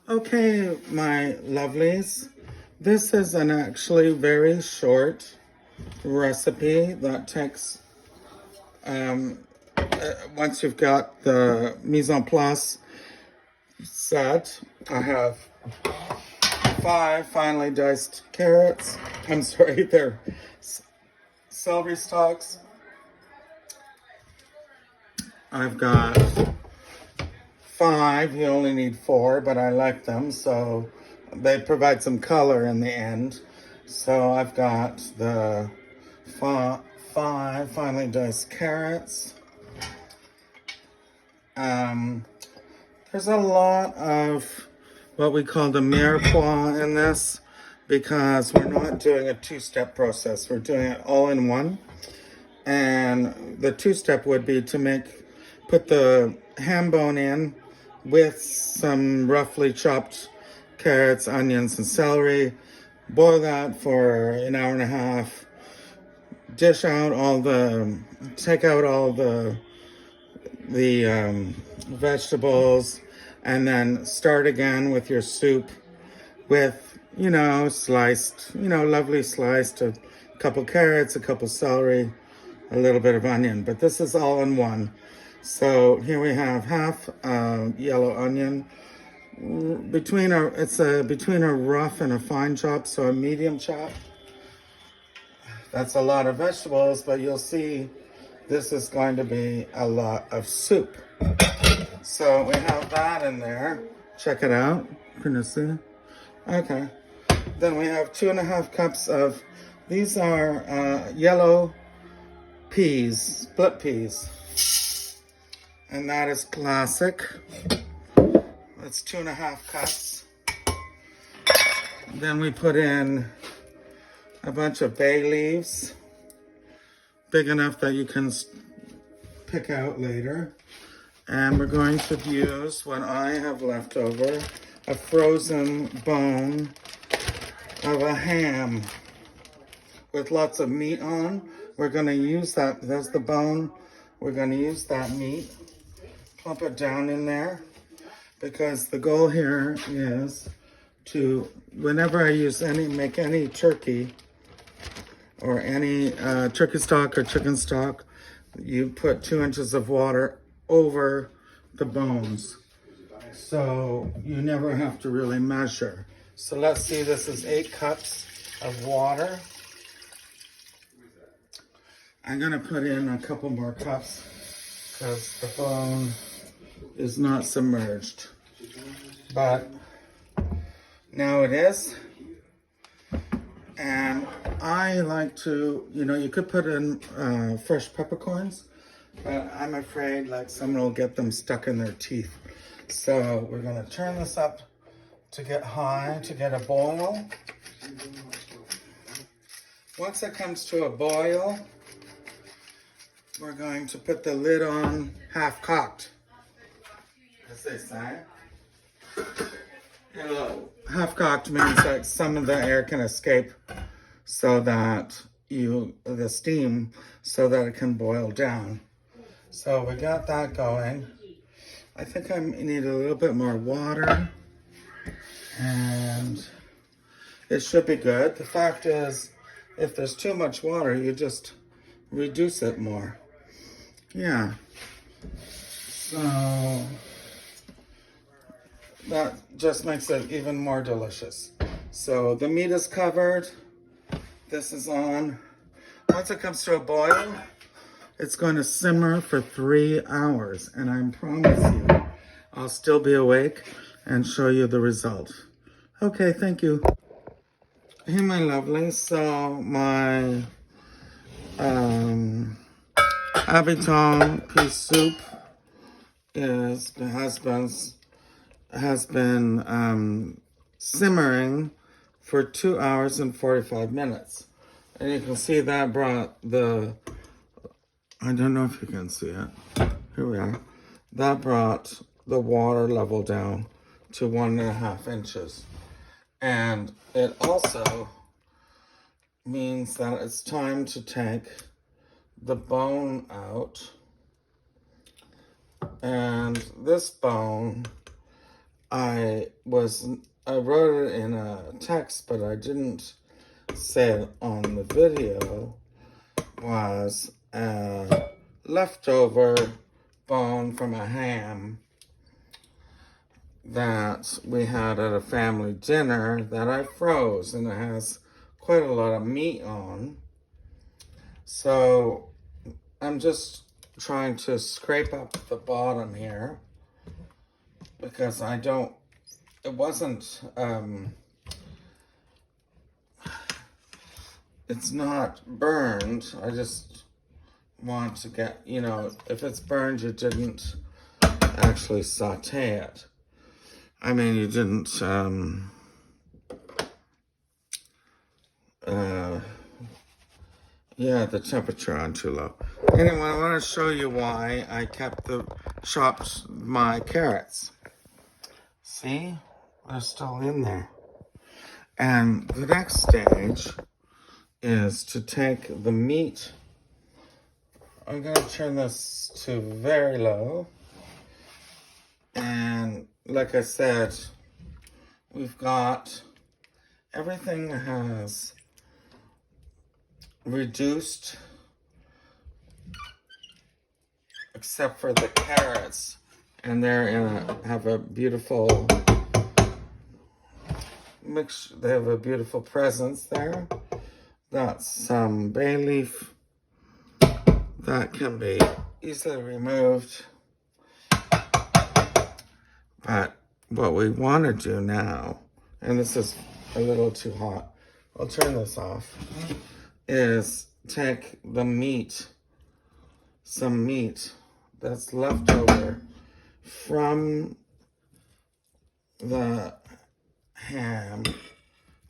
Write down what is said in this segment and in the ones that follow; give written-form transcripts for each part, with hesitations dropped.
Okay, my lovelies, this is an actually very short recipe that takes, once you've got the mise en place set, I have 5 finely diced carrots. I'm sorry, they're celery stalks. I've got 5, you only need 4, but I like them, so they provide some color in the end. So I've got the 5 finely diced carrots. There's a lot of what we call the mirepoix in this because we're not doing a 2-step process. We're doing it all in one. And the 2-step would be to put the ham bone in with some roughly chopped carrots, onions, and celery. Boil that for an hour and a half. Take out all the vegetables, and then start again with your soup with, lovely sliced, a couple carrots, a couple celery, a little bit of onion. But this is all in one. So here we have half yellow onion. Between a rough and a fine chop, so a medium chop. That's a lot of vegetables, but you'll see this is going to be a lot of soup. So we have that in there. Check it out. Can you see? Okay. Then we have 2.5 cups of, these are yellow peas, split peas. And that is classic. That's 2.5 cups. Then we put in a bunch of bay leaves, big enough that you can pick out later. And we're going to use what I have left over, a frozen bone of a ham with lots of meat on. We're going to use that. There's the bone. We're going to use that meat, plump it down in there, because the goal here is to, whenever I make any turkey or any turkey stock or chicken stock, you put 2 inches of water over the bones. So you never have to really measure. So let's see, this is 8 cups of water. I'm gonna put in a couple more cups because the bone is not submerged. But now it is. And I like to, you could put in fresh peppercorns, but I'm afraid like someone will get them stuck in their teeth. So we're gonna turn this up to get high, to get a boil. Once it comes to a boil, we're going to put the lid on half cocked, as they say. Half cocked means that some of the air can escape so that the steam, so that it can boil down. So we got that going. I think I need a little bit more water, and it should be good. The fact is, if there's too much water, you just reduce it more. Yeah. So that just makes it even more delicious. So the meat is covered. This is on. Once it comes to a boil, it's going to simmer for 3 hours. And I promise you, I'll still be awake and show you the result. Okay, thank you. Hey, my lovely. So my habitant pea soup has been simmering for 2 hours and 45 minutes. And you can see that brought I don't know if you can see it. Here we are. That brought the water level down to 1.5 inches. And it also means that it's time to take the bone out. And this bone I wrote it in a text, but I didn't say it on the video, was a leftover bone from a ham that we had at a family dinner that I froze, and it has quite a lot of meat on. So I'm just trying to scrape up the bottom here because it wasn't, it's not burned. I just want to get, if it's burned, you didn't actually saute it. I mean, you didn't, yeah, the temperature on too low. Anyway, I want to show you why I chopped my carrots. See? They're still in there. And the next stage is to take the meat. I'm going to turn this to very low. And like I said, we've got everything has reduced except for the carrots, and have a beautiful mix. They have a beautiful presence there. That's some bay leaf that can be easily removed. But what we want to do now, and this is a little too hot, I'll turn this off, is take the meat, some meat that's left over from the ham,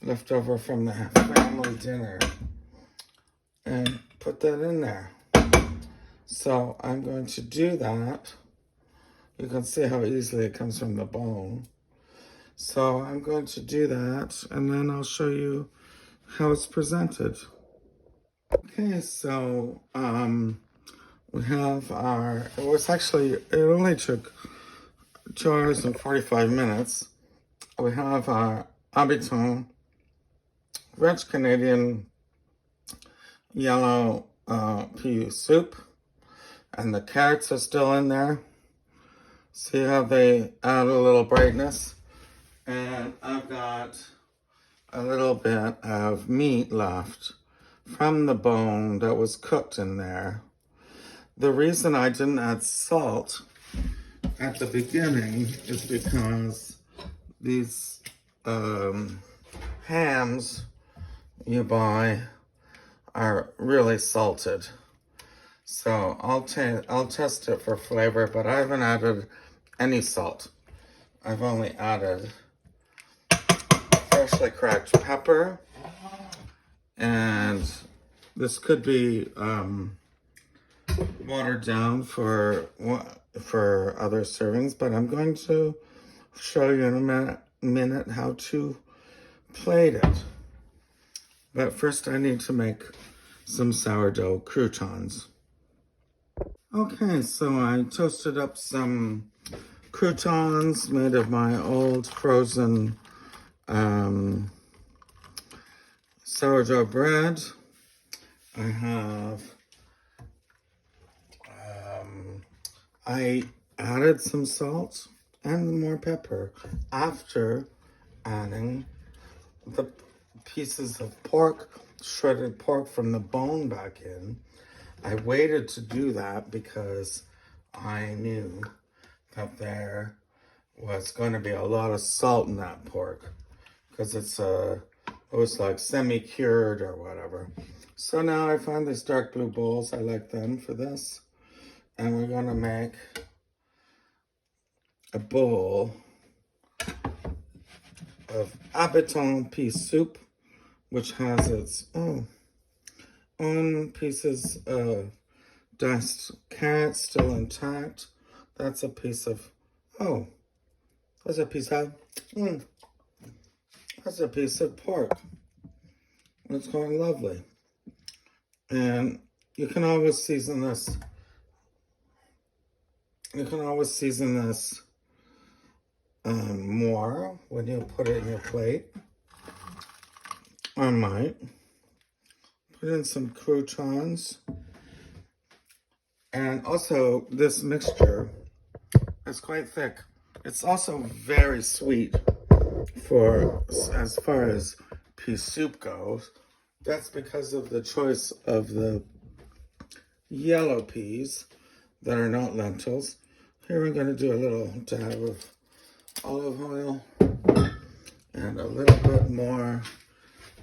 left over from the family dinner, and put that in there. So I'm going to do that. You can see how easily it comes from the bone. So I'm going to do that, and then I'll show you how it's presented. Okay, so we have it only took 2 hours and 45 minutes. We have our habitant French Canadian yellow pea soup, and the carrots are still in there. See how they add a little brightness? And I've got a little bit of meat left from the bone that was cooked in there. The reason I didn't add salt at the beginning is because these hams you buy are really salted. So I'll test it for flavor, but I haven't added any salt. I've only added freshly cracked pepper, and this could be watered down for other servings, but I'm going to show you in a minute how to plate it. But first I need to make some sourdough croutons. Okay, so I toasted up some croutons made of my old frozen sourdough bread. I added some salt and more pepper after adding the pieces of pork, shredded pork from the bone back in. I waited to do that because I knew that there was going to be a lot of salt in that pork because it was like semi-cured or whatever. So now I found these dark blue bowls. I like them for this. And we're going to make a bowl of habitant pea soup, which has its own pieces of diced carrots still intact. That's a piece of, that's a piece of pork. It's going lovely. And you can always season this. more when you put it in your plate. I might put in some croutons. And also, this mixture is quite thick. It's also very sweet for as far as pea soup goes. That's because of the choice of the yellow peas that are not lentils. Here we're going to do a little dab of olive oil and a little bit more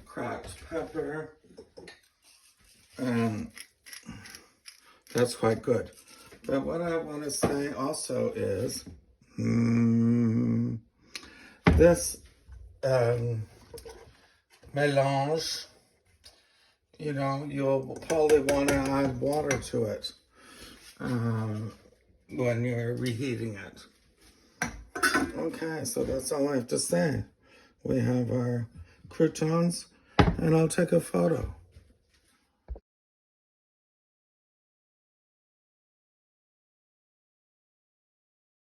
cracked pepper. And that's quite good. But what I want to say also is this mélange, you know, you'll probably want to add water to it when you're reheating it. Okay, so that's all I have to say. We have our croutons, and I'll take a photo.